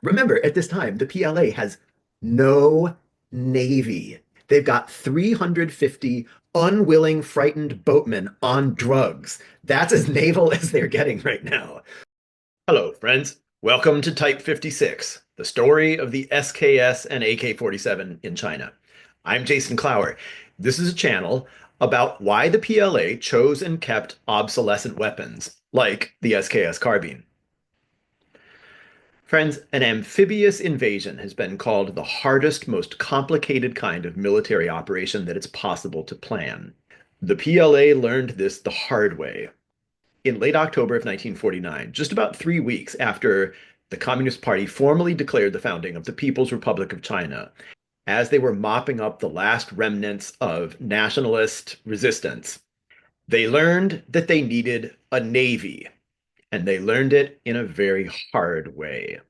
Remember, at this time, the PLA has no navy. They've got 350 unwilling, frightened boatmen on drugs. That's as naval as they're getting right now. Hello, friends. Welcome to Type 56, the story of the SKS and AK-47 in China. I'm Jason Clower. This is a channel about why the PLA chose and kept obsolescent weapons, like the SKS carbine. Friends, an amphibious invasion has been called the hardest, most complicated kind of military operation that it's possible to plan. The PLA learned this the hard way. In late October of 1949, just about 3 weeks after the Communist Party formally declared the founding of the People's Republic of China, as they were mopping up the last remnants of nationalist resistance, they learned that they needed a navy, and they learned it in a very hard way.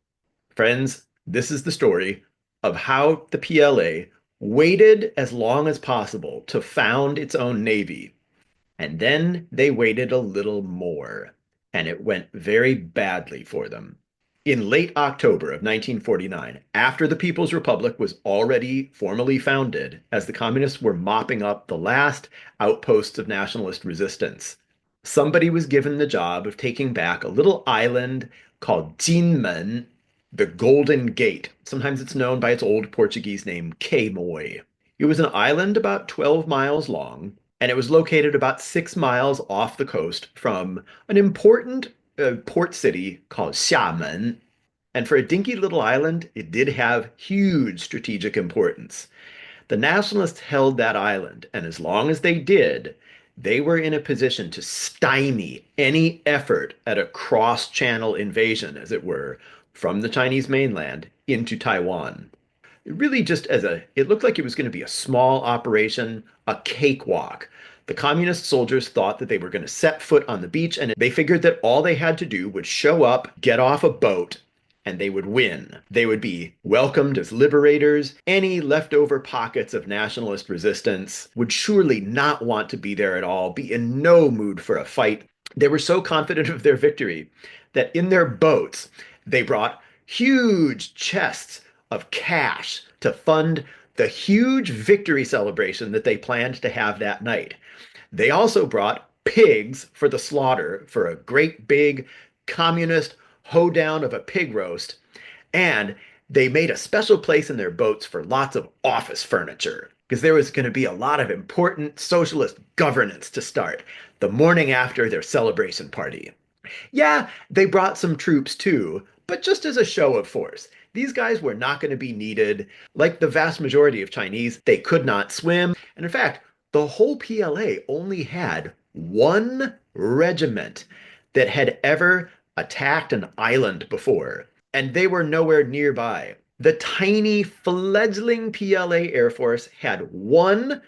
Friends, this is the story of how the PLA waited as long as possible to found its own navy. And then they waited a little more, and it went very badly for them. In late October of 1949, after the People's Republic was already formally founded, as the communists were mopping up the last outposts of nationalist resistance, somebody was given the job of taking back a little island called Jinmen, the Golden Gate. Sometimes it's known by its old Portuguese name, Quemoy. It was an island about 12 miles long, and it was located about 6 miles off the coast from an important port city called Xiamen. And for a dinky little island, it did have huge strategic importance. The nationalists held that island, and as long as they did, they were in a position to stymie any effort at a cross-channel invasion, as it were, from the Chinese mainland into Taiwan. It looked like it was going to be a small operation, a cakewalk. The communist soldiers thought that they were going to set foot on the beach, and they figured that all they had to do would show up, get off a boat, and they would win. They would be welcomed as liberators. Any leftover pockets of nationalist resistance would surely not want to be there at all, be in no mood for a fight. They were so confident of their victory that in their boats, they brought huge chests of cash to fund the huge victory celebration that they planned to have that night. They also brought pigs for the slaughter for a great big communist hoedown of a pig roast, and they made a special place in their boats for lots of office furniture because there was going to be a lot of important socialist governance to start the morning after their celebration party. Yeah, they brought some troops too, but just as a show of force. These guys were not going to be needed. Like the vast majority of Chinese, they could not swim. And in fact, the whole PLA only had one regiment that had ever attacked an island before, and they were nowhere nearby. The tiny fledgling PLA Air Force had one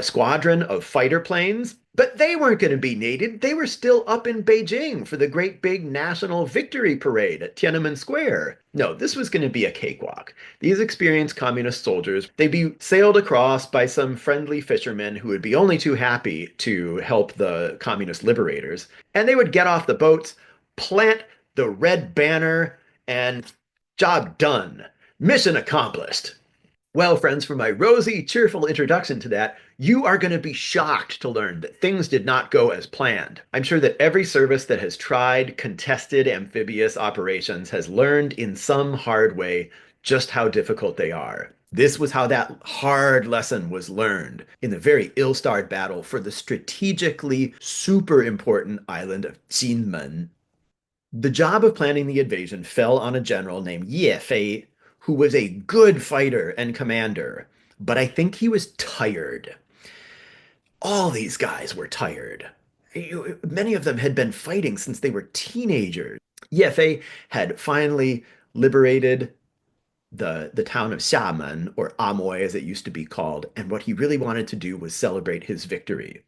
squadron of fighter planes, but they weren't going to be needed. They were still up in Beijing for the great big national victory parade at Tiananmen Square. No, this was going to be a cakewalk. These experienced communist soldiers, they'd be sailed across by some friendly fishermen who would be only too happy to help the communist liberators. And they would get off the boats, plant the red banner, and job done. Mission accomplished. Well, friends, for my rosy, cheerful introduction to that, you are going to be shocked to learn that things did not go as planned. I'm sure that every service that has tried contested amphibious operations has learned in some hard way just how difficult they are. This was how that hard lesson was learned in the very ill-starred battle for the strategically super important island of Jinmen. The job of planning the invasion fell on a general named Ye Fei, who was a good fighter and commander, but I think he was tired. All these guys were tired. Many of them had been fighting since they were teenagers. Ye Fei had finally liberated the town of Xiamen, or Amoy as it used to be called, and what he really wanted to do was celebrate his victory.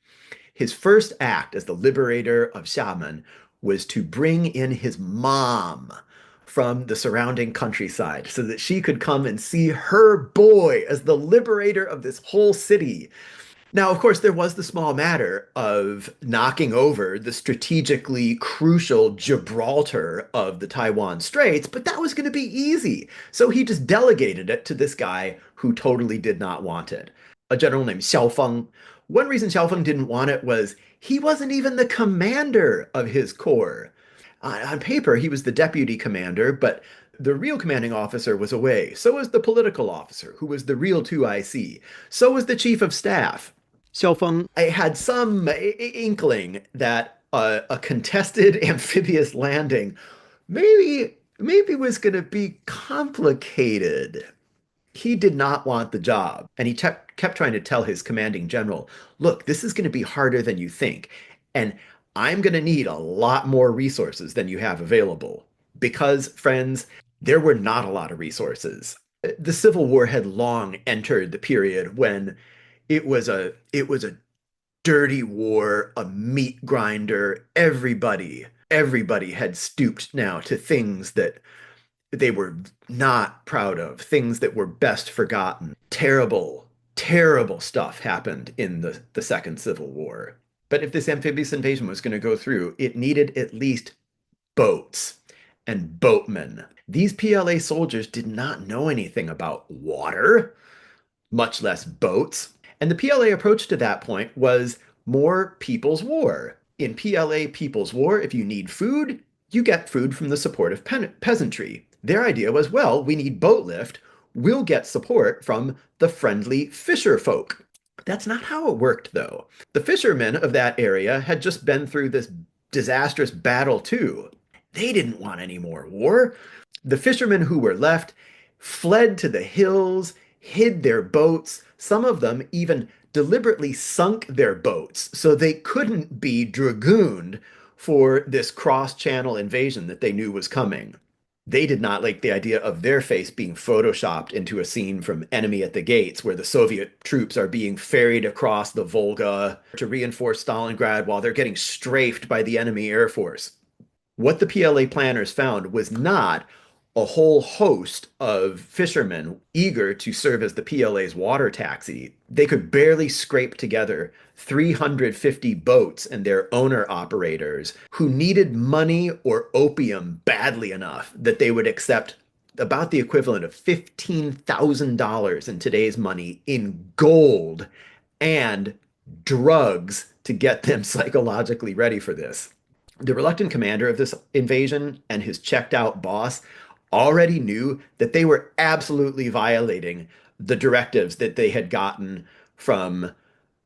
His first act as the liberator of Xiamen was to bring in his mom from the surrounding countryside so that she could come and see her boy as the liberator of this whole city. Now, of course, there was the small matter of knocking over the strategically crucial Gibraltar of the Taiwan Straits, but that was going to be easy. So he just delegated it to this guy who totally did not want it, a general named Xiao Feng. One reason Xiao Feng didn't want it was he wasn't even the commander of his corps. On paper, he was the deputy commander, but the real commanding officer was away. So was the political officer, who was the real 2IC. So was the chief of staff. Xiaofeng, I had some inkling that a contested amphibious landing maybe was going to be complicated. He did not want the job, and he kept trying to tell his commanding general, "Look, this is going to be harder than you think, and I'm going to need a lot more resources than you have available." Because, friends, there were not a lot of resources. The Civil War had long entered the period when it was a dirty war, a meat grinder. Everybody had stooped now to things that they were not proud of, things that were best forgotten. Terrible stuff happened in the Second Civil War. But if this amphibious invasion was going to go through, it needed at least boats and boatmen. These PLA soldiers did not know anything about water, much less boats. And the PLA approach to that point was more People's War. In PLA People's War, if you need food, you get food from the support of peasantry. Their idea was, well, we need boat lift. We'll get support from the friendly fisher folk. That's not how it worked, though. The fishermen of that area had just been through this disastrous battle, too. They didn't want any more war. The fishermen who were left fled to the hills, hid their boats. Some of them even deliberately sunk their boats so they couldn't be dragooned for this cross-channel invasion that they knew was coming. They did not like the idea of their face being photoshopped into a scene from Enemy at the Gates, where the Soviet troops are being ferried across the Volga to reinforce Stalingrad while they're getting strafed by the enemy air force. What the PLA planners found was not a whole host of fishermen eager to serve as the PLA's water taxi. They could barely scrape together 350 boats and their owner operators who needed money or opium badly enough that they would accept about the equivalent of $15,000 in today's money in gold and drugs to get them psychologically ready for this. The reluctant commander of this invasion and his checked out boss already knew that they were absolutely violating the directives that they had gotten from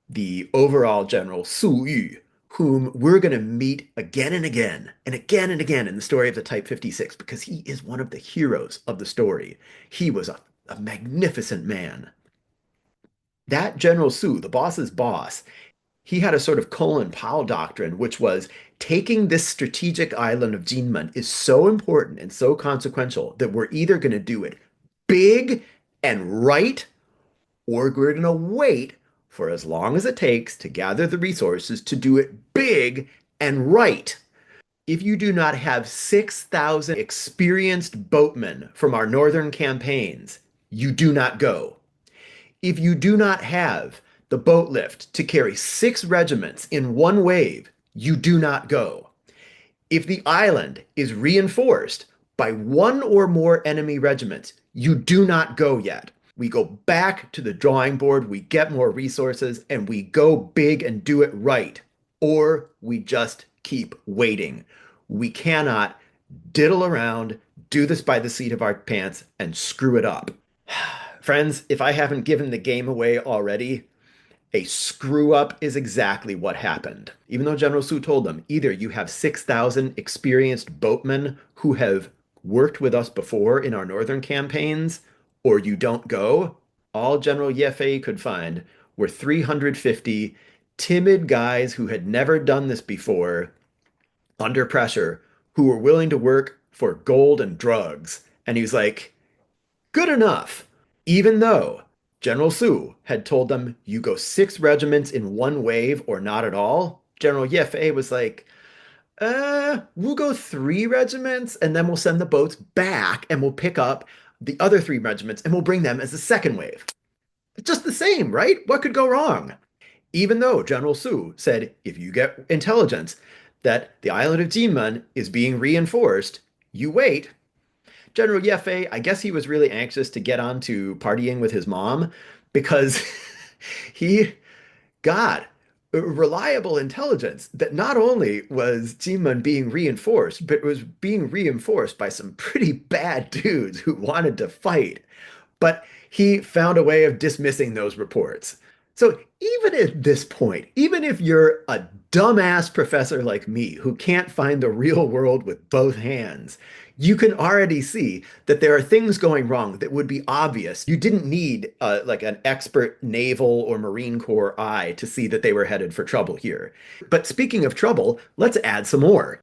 the overall general Su Yu, whom we're going to meet again and again and again and again in the story of the Type 56 because he is one of the heroes of the story. He was a magnificent man. That General Su, the boss's boss, he had a sort of Colin Powell doctrine, which was taking this strategic island of Jinmen is so important and so consequential that we're either going to do it big and right, or we're going to wait for as long as it takes to gather the resources to do it big and right. If you do not have 6,000 experienced boatmen from our northern campaigns, you do not go. If you do not have the boat lift to carry 6 regiments in one wave, you do not go. If the island is reinforced by one or more enemy regiments, you do not go yet. We go back to the drawing board, we get more resources, and we go big and do it right. Or we just keep waiting. We cannot diddle around, do this by the seat of our pants, and screw it up. Friends, if I haven't given the game away already, a screw up is exactly what happened. Even though General Su told them, either you have 6,000 experienced boatmen who have worked with us before in our northern campaigns, or you don't go, all General Yefei could find were 350 timid guys who had never done this before under pressure, who were willing to work for gold and drugs. And he was like, good enough, even though General Su had told them, you go 6 regiments in one wave or not at all. General Yefei was like, we'll go 3 regiments and then we'll send the boats back and we'll pick up the other 3 regiments and we'll bring them as a second wave. It's just the same, right? What could go wrong? Even though General Su said, if you get intelligence that the island of Jinmen is being reinforced, you wait. General Yefei, I guess he was really anxious to get on to partying with his mom because he got reliable intelligence that not only was Jinmen being reinforced, but was being reinforced by some pretty bad dudes who wanted to fight. But he found a way of dismissing those reports. So even at this point, even if you're a dumbass professor like me who can't find the real world with both hands, you can already see that there are things going wrong that would be obvious. You didn't need like an expert naval or Marine Corps eye to see that they were headed for trouble here. But speaking of trouble, let's add some more.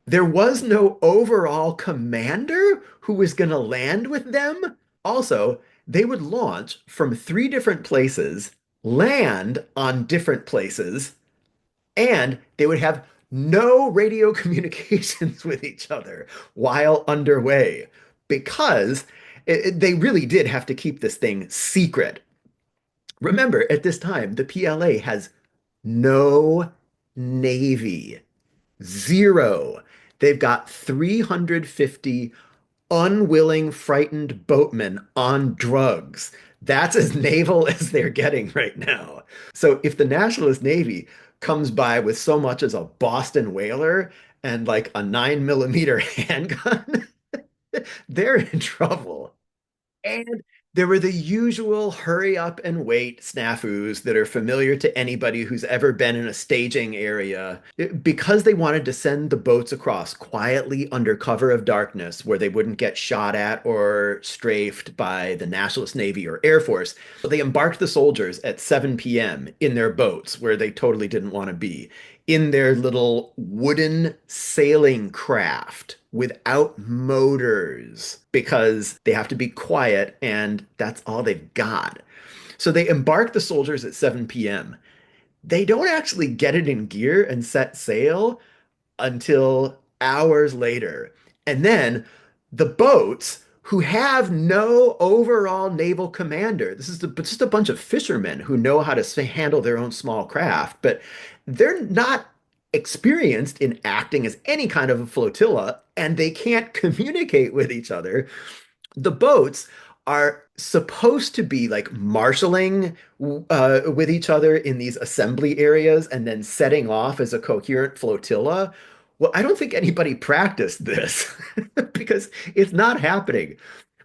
There was no overall commander who was going to land with them. Also, they would launch from three different places, land on different places, and they would have no radio communications with each other while underway because they really did have to keep this thing secret. Remember, at this time, the PLA has no navy. Zero. They've got 350 unwilling, frightened boatmen on drugs. That's as naval as they're getting right now. So if the Nationalist Navy comes by with so much as a Boston whaler and like a 9 millimeter handgun, they're in trouble. And there were the usual hurry up and wait snafus that are familiar to anybody who's ever been in a staging area. Because they wanted to send the boats across quietly under cover of darkness where they wouldn't get shot at or strafed by the Nationalist Navy or Air Force, they embarked the soldiers at 7 p.m. in their boats where they totally didn't want to be, in their little wooden sailing craft without motors because they have to be quiet and that's all they've got. So they embark the soldiers at 7 p.m. They don't actually get it in gear and set sail until hours later. And then the boats, who have no overall naval commander, this is just a bunch of fishermen who know how to handle their own small craft, but they're not experienced in acting as any kind of a flotilla, and they can't communicate with each other. The boats are supposed to be like marshaling with each other in these assembly areas and then setting off as a coherent flotilla. Well, I don't think anybody practiced this because it's not happening.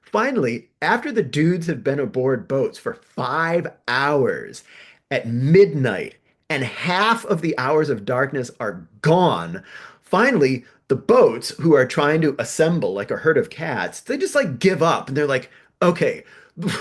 Finally, after the dudes have been aboard boats for 5 hours at midnight and half of the hours of darkness are gone, finally, the boats who are trying to assemble like a herd of cats, they just like give up and they're like, okay,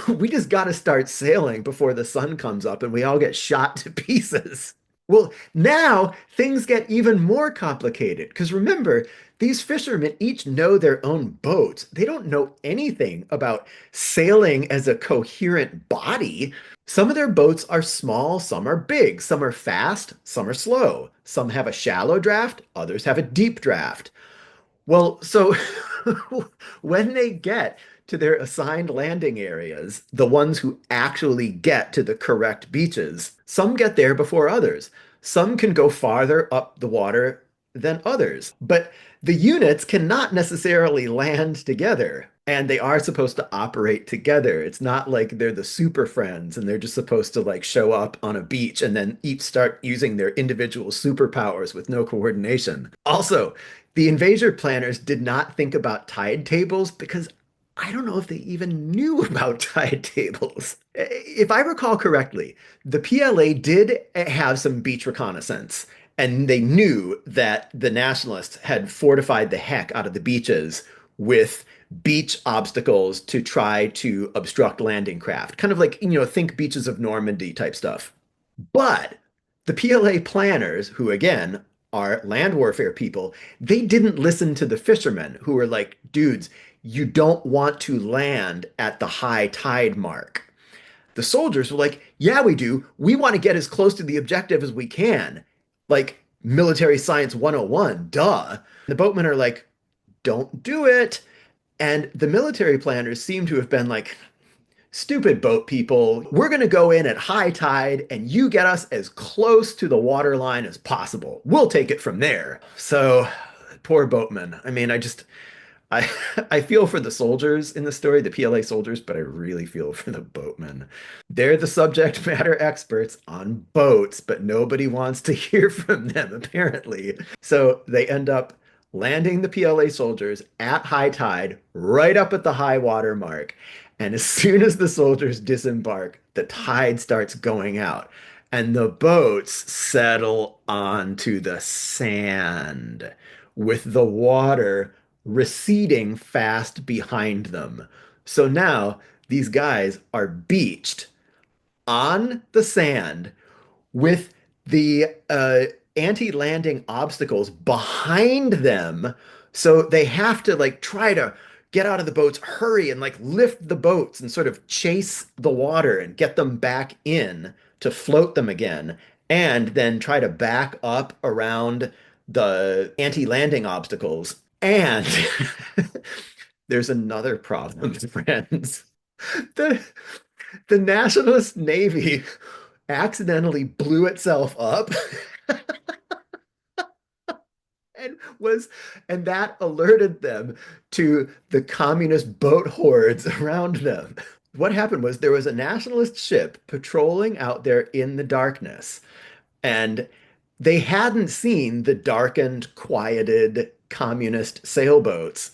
we just got to start sailing before the sun comes up and we all get shot to pieces. Well, now things get even more complicated because remember, these fishermen each know their own boats. They don't know anything about sailing as a coherent body. Some of their boats are small, some are big, some are fast, some are slow. Some have a shallow draft, others have a deep draft. Well, so when they get to their assigned landing areas, the ones who actually get to the correct beaches, some get there before others. Some can go farther up the water than others. But the units cannot necessarily land together, and they are supposed to operate together. It's not like they're the super friends and they're just supposed to like show up on a beach and then each start using their individual superpowers with no coordination. Also, the invasion planners did not think about tide tables because I don't know if they even knew about tide tables. If I recall correctly, the PLA did have some beach reconnaissance, and they knew that the Nationalists had fortified the heck out of the beaches with beach obstacles to try to obstruct landing craft. Kind of like, think beaches of Normandy type stuff. But the PLA planners, who again are land warfare people, they didn't listen to the fishermen who were like, dudes, you don't want to land at the high tide mark. The soldiers were like, yeah, we do. We want to get as close to the objective as we can. Like military science 101, duh. The boatmen are like, don't do it. And the military planners seem to have been like, Stupid boat people, we're going to go in at high tide and you get us as close to the water line as possible. We'll take it from there. So, poor boatman. I mean, I I feel for the soldiers in the story, the PLA soldiers, but I really feel for the boatmen. They're the subject matter experts on boats, but nobody wants to hear from them, apparently. So they end up landing the PLA soldiers at high tide, right up at the high water mark. And as soon as the soldiers disembark, the tide starts going out, and the boats settle onto the sand with the water receding fast behind them. So now these guys are beached on the sand with the anti-landing obstacles behind them. So they have to like try to get out of the boats, hurry and like lift the boats and sort of chase the water and get them back in to float them again, and then try to back up around the anti-landing obstacles. And there's another problem, friends. The the Nationalist Navy accidentally blew itself up and was and that alerted them to the communist boat hordes around them. What happened was there was a nationalist ship patrolling out there in the darkness, and they hadn't seen the darkened, quieted communist sailboats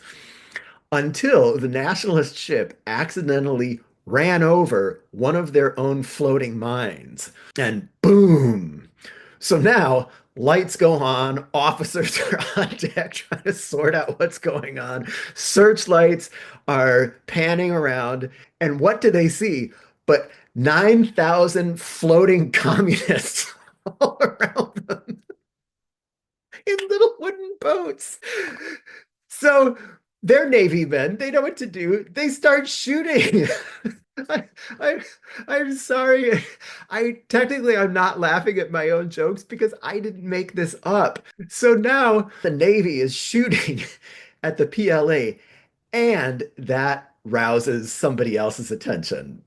until the nationalist ship accidentally ran over one of their own floating mines. And boom! So now lights go on, officers are on deck trying to sort out what's going on. Searchlights are panning around. And what do they see but 9,000 floating communists all around them in little wooden boats? So they're Navy men. They know what to do. They start shooting. I, I, I'm sorry. I'm not laughing at my own jokes because I didn't make this up. So now the Navy is shooting at the PLA, and that rouses somebody else's attention.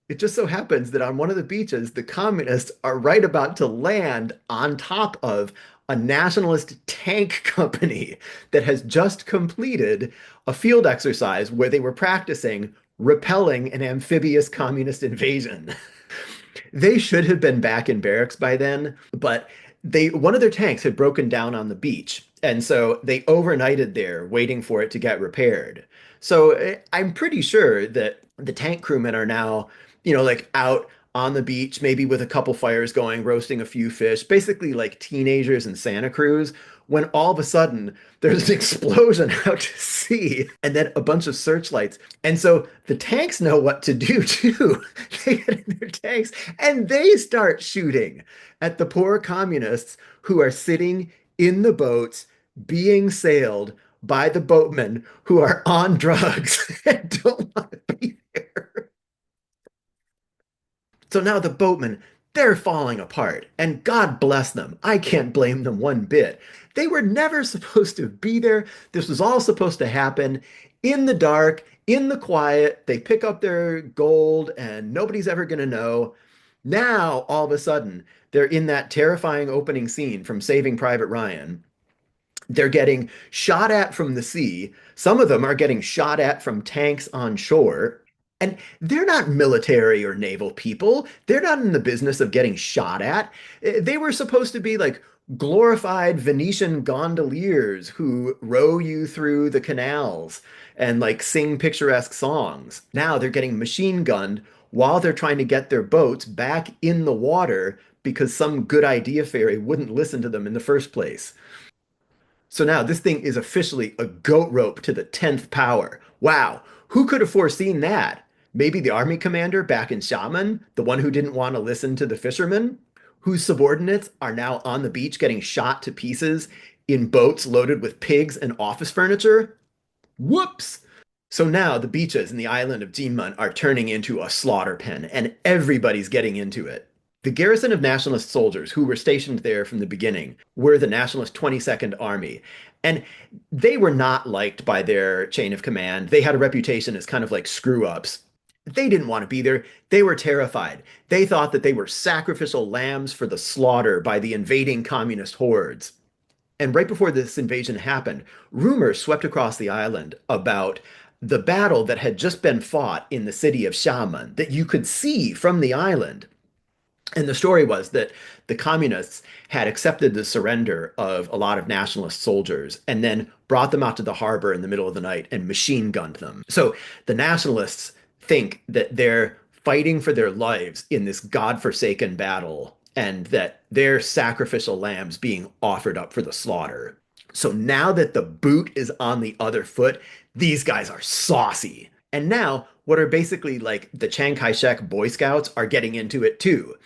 It just so happens that on one of the beaches, the communists are right about to land on top of a nationalist tank company that has just completed a field exercise where they were practicing repelling an amphibious communist invasion. They should have been back in barracks by then, but one of their tanks had broken down on the beach, and so they overnighted there waiting for it to get repaired. So I'm pretty sure that the tank crewmen are now, like out on the beach, maybe with a couple fires going, roasting a few fish, basically like teenagers in Santa Cruz, when all of a sudden there's an explosion out to sea and then a bunch of searchlights. And so the tanks know what to do too. They get in their tanks and they start shooting at the poor communists who are sitting in the boats being sailed by the boatmen who are on drugs and don't want to be there. So now the boatmen, they're falling apart, and God bless them. I can't blame them one bit. They were never supposed to be there. This was all supposed to happen in the dark, in the quiet. They pick up their gold, and nobody's ever going to know. Now, all of a sudden, they're in that terrifying opening scene from Saving Private Ryan. They're getting shot at from the sea. Some of them are getting shot at from tanks on shore. And they're not military or naval people. They're not in the business of getting shot at. They were supposed to be like glorified Venetian gondoliers who row you through the canals and like sing picturesque songs. Now they're getting machine gunned while they're trying to get their boats back in the water because some good idea fairy wouldn't listen to them in the first place. So now this thing is officially a goat rope to the 10th power. Wow, who could have foreseen that? Maybe the army commander back in Xiamen, the one who didn't want to listen to the fishermen, whose subordinates are now on the beach getting shot to pieces in boats loaded with pigs and office furniture? Whoops! So now the beaches in the island of Jinmen are turning into a slaughter pen, and everybody's getting into it. The garrison of nationalist soldiers who were stationed there from the beginning were the nationalist 22nd Army. And they were not liked by their chain of command. They had a reputation as kind of like screw ups. They didn't want to be there. They were terrified. They thought that they were sacrificial lambs for the slaughter by the invading communist hordes. And right before this invasion happened, rumors swept across the island about the battle that had just been fought in the city of Xiamen that you could see from the island. And the story was that the communists had accepted the surrender of a lot of nationalist soldiers and then brought them out to the harbor in the middle of the night and machine gunned them. So the nationalists think that they're fighting for their lives in this godforsaken battle and that they're sacrificial lambs being offered up for the slaughter. So now that the boot is on the other foot, these guys are saucy. And now, what are basically like the Chiang Kai shek Boy Scouts are getting into it too.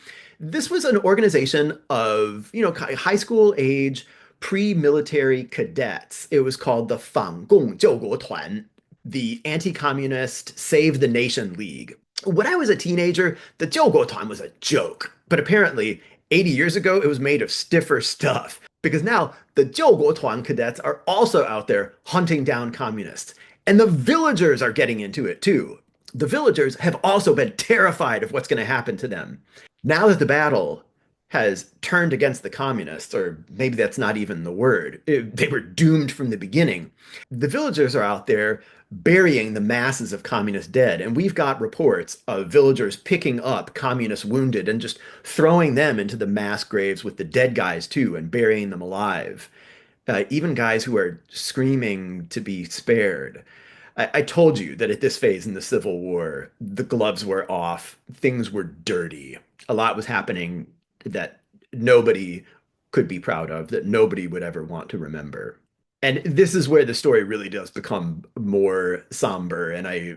This was an organization of, high school age, pre-military cadets. It was called the 反共救国团, the Anti-Communist Save the Nation League. When I was a teenager, the 救国团 was a joke. But apparently, 80 years ago, it was made of stiffer stuff. Because now, the 救国团 cadets are also out there hunting down communists. And the villagers are getting into it too. The villagers have also been terrified of what's going to happen to them. Now that the battle has turned against the communists, or maybe that's not even the word, they were doomed from the beginning. The villagers are out there burying the masses of communist dead. And we've got reports of villagers picking up communist wounded and just throwing them into the mass graves with the dead guys too and burying them alive. Even guys who are screaming to be spared. I told you that at this phase in the Civil War, the gloves were off, things were dirty. A lot was happening that nobody could be proud of, that nobody would ever want to remember. And this is where the story really does become more somber, and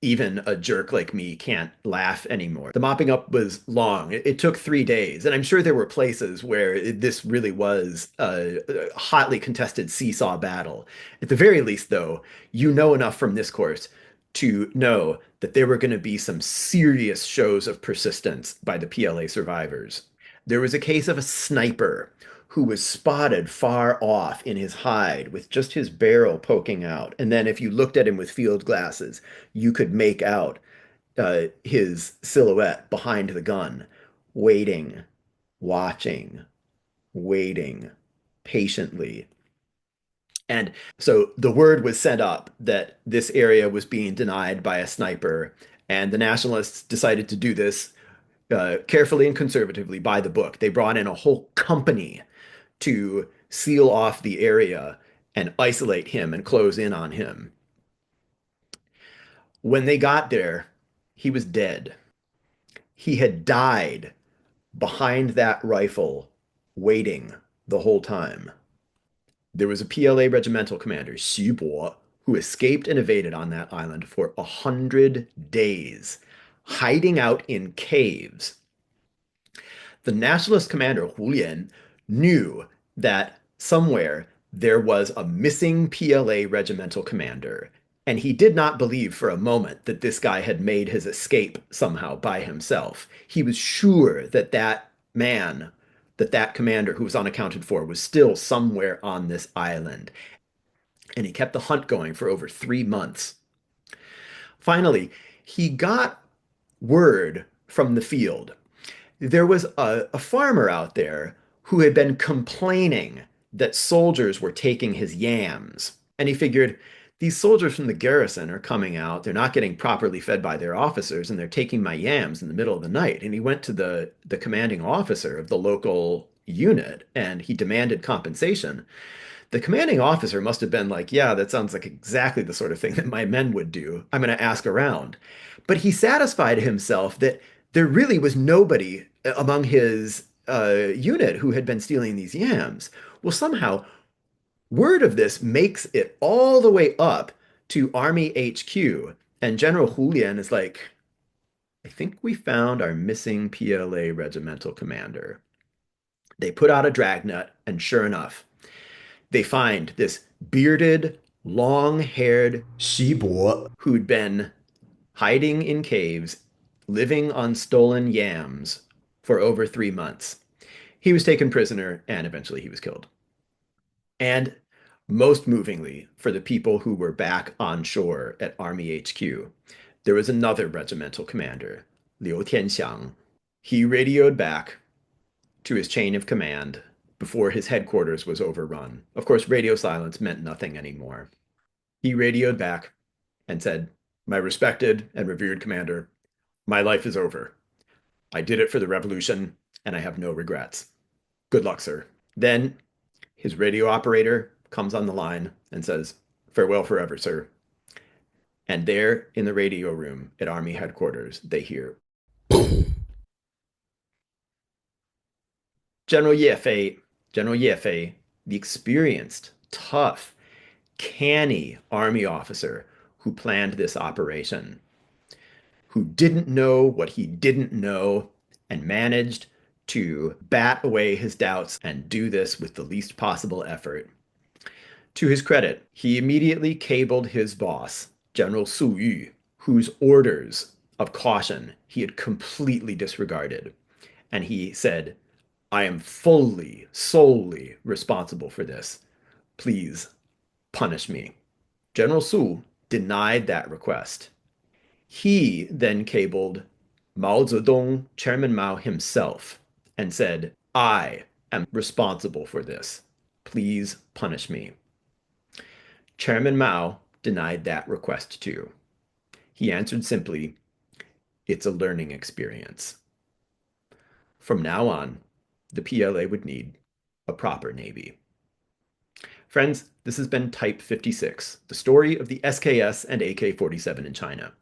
even a jerk like me can't laugh anymore. The mopping up was long. It took 3 days, and I'm sure there were places where this really was a hotly contested seesaw battle. At the very least, though, you know enough from this course to know that there were going to be some serious shows of persistence by the PLA survivors. There was a case of a sniper who was spotted far off in his hide with just his barrel poking out. And then if you looked at him with field glasses, you could make out his silhouette behind the gun, waiting, watching, waiting patiently. And so the word was sent up that this area was being denied by a sniper, and the nationalists decided to do this carefully and conservatively by the book. They brought in a whole company to seal off the area and isolate him and close in on him. When they got there, he was dead. He had died behind that rifle, waiting the whole time. There was a PLA regimental commander, Xu Bo, who escaped and evaded on that island for 100 days, hiding out in caves. The nationalist commander, Hu Lian, knew that somewhere there was a missing PLA regimental commander, and he did not believe for a moment that this guy had made his escape somehow by himself. He was sure that that man, that commander who was unaccounted for, was still somewhere on this island. And he kept the hunt going for over 3 months. Finally, he got word from the field. There was a farmer out there who had been complaining that soldiers were taking his yams. And he figured, these soldiers from the garrison are coming out, they're not getting properly fed by their officers, and they're taking my yams in the middle of the night. And he went to the commanding officer of the local unit and he demanded compensation. The commanding officer must have been like, yeah, that sounds like exactly the sort of thing that my men would do. I'm going to ask around. But he satisfied himself that there really was nobody among his unit who had been stealing these yams. Well, somehow, word of this makes it all the way up to Army HQ, and General Hulian is like, I think we found our missing PLA regimental commander. They put out a dragnet, and sure enough, they find this bearded, long-haired Shibo who'd been hiding in caves, living on stolen yams for over 3 months. He was taken prisoner, and eventually he was killed. And most movingly, for the people who were back on shore at Army HQ, There was another regimental commander, Liu Tianxiang. He radioed back to his chain of command before his headquarters was overrun. Of course, radio silence meant nothing anymore. He radioed back and said, "My respected and revered commander, my life is over. I did it for the revolution, and I have no regrets. Good luck, sir." Then his radio operator comes on the line and says, "Farewell forever, sir." And there in the radio room at Army headquarters, they hear General Ye Fei, the experienced, tough, canny Army officer who planned this operation, who didn't know what he didn't know and managed to bat away his doubts and do this with the least possible effort. To his credit, he immediately cabled his boss, General Su Yu, whose orders of caution he had completely disregarded. And he said, "I am solely responsible for this. Please punish me." General Su denied that request. He then cabled Mao Zedong, Chairman Mao himself, and said, "I am responsible for this. Please punish me." Chairman Mao denied that request too. He answered simply, "It's a learning experience." From now on, the PLA would need a proper navy. Friends, this has been Type 56, the story of the SKS and AK-47 in China.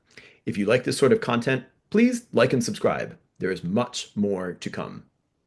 If you like this sort of content, please like and subscribe. There is much more to come.